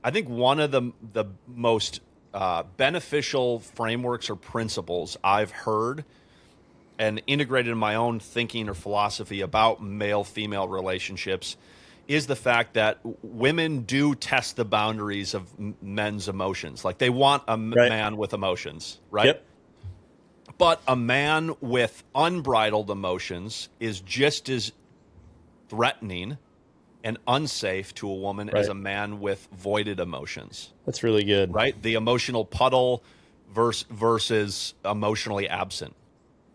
I think one of the most beneficial frameworks or principles I've heard and integrated in my own thinking or philosophy about male-female relationships is the fact that women do test the boundaries of men's emotions. Like they want a Right. man with emotions, right? Yep. But a man with unbridled emotions is just as threatening and unsafe to a woman as Right. a man with voided emotions, That's really good. right? The emotional puddle versus emotionally absent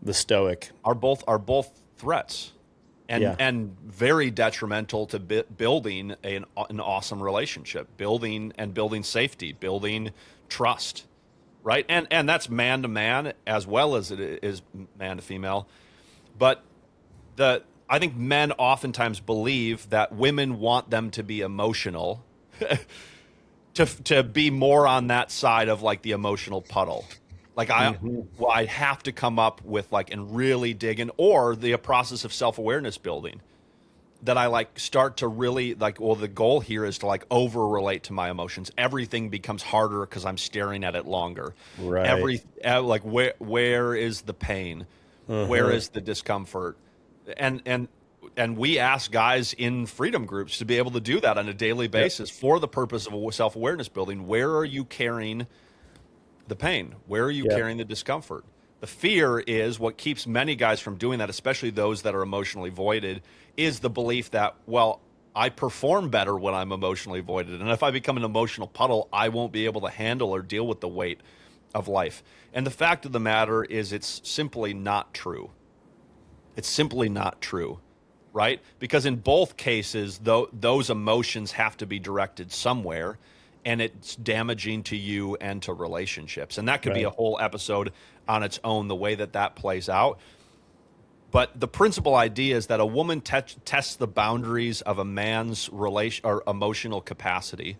The stoic. are both threats and Yeah. and very detrimental to building an awesome relationship, building safety, building trust, right? And that's man to man as well as it is man to female. But the I think men oftentimes believe that women want them to be emotional to be more on that side of like the emotional puddle. Like I have to come up with like and really dig in, or the process of self-awareness building that I like start to really like, well, the goal here is to like over relate to my emotions. Everything becomes harder because I'm staring at it longer. Right. Like where is the pain? Where is the discomfort? And and we ask guys in freedom groups to be able to do that on a daily Yep. basis for the purpose of self-awareness building. Where are you carrying the pain? Where are you Yep. carrying the discomfort? The fear is what keeps many guys from doing that, especially those that are emotionally voided, is the belief that, well, I perform better when I'm emotionally voided. And if I become an emotional puddle, I won't be able to handle or deal with the weight of life. And the fact of the matter is it's simply not true. It's simply not true, right? Because in both cases, those emotions have to be directed somewhere, and it's damaging to you and to relationships. And that could be a Right. whole episode on its own, the way that that plays out. But the principal idea is that a woman tests the boundaries of a man's relation or emotional capacity,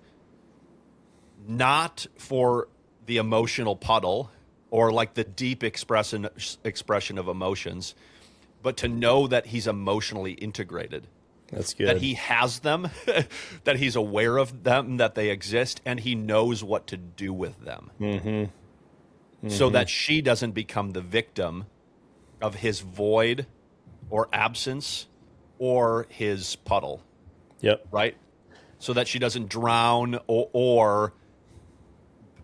not for the emotional puddle or like the deep expression of emotions, but to know that he's emotionally integrated, That's that good. he has them, that he's aware of them, that they exist, and he knows what to do with them, so that she doesn't become the victim of his void or absence or his puddle, Yep. right? So that she doesn't drown or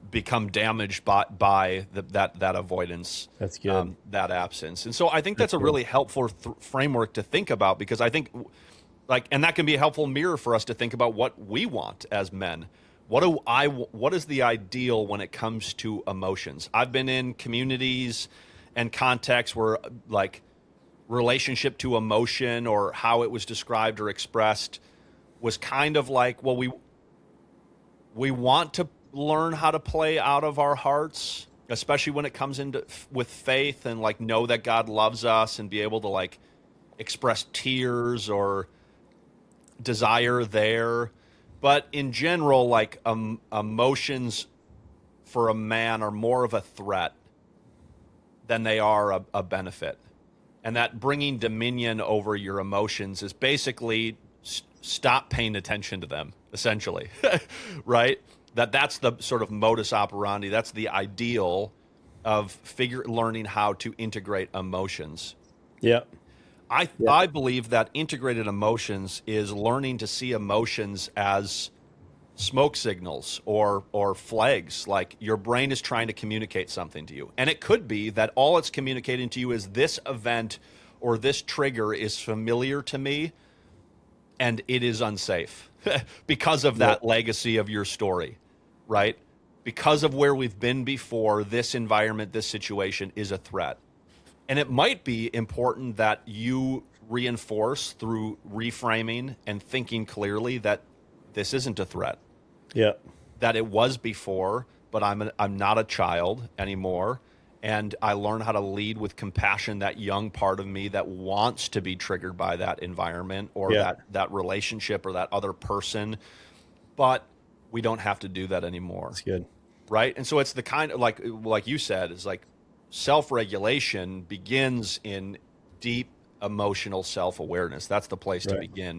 become damaged by that avoidance, That's good. that absence. And so I think that's That's a good. really helpful framework to think about, because I think like, and that can be a helpful mirror for us to think about what we want as men. What is the ideal when it comes to emotions? I've been in communities and contexts where like relationship to emotion or how it was described or expressed was kind of like, well, we want to learn how to play out of our hearts, especially when it comes into with faith, and like know that God loves us and be able to like express tears or desire there. But in general, like emotions for a man are more of a threat than they are a benefit. And that bringing dominion over your emotions is basically stop paying attention to them, essentially, right? That's the sort of modus operandi. That's the ideal of learning how to integrate emotions. Yep. Yep. I believe that integrated emotions is learning to see emotions as smoke signals or flags, like your brain is trying to communicate something to you. And it could be that all it's communicating to you is this event or this trigger is familiar to me and it is unsafe because of that Yep. legacy of your story, right? Because of where we've been before, this environment, this situation is a threat. And it might be important that you reinforce through reframing and thinking clearly that this isn't a threat, Yep. that it was before, but I'm not a child anymore. And I learn how to lead with compassion, that young part of me that wants to be triggered by that environment or Yeah. that relationship or that other person. But we don't have to do that anymore, That's good. right? And so it's the kind of like you said, is like self-regulation begins in deep emotional self-awareness. That's the place to Right. begin.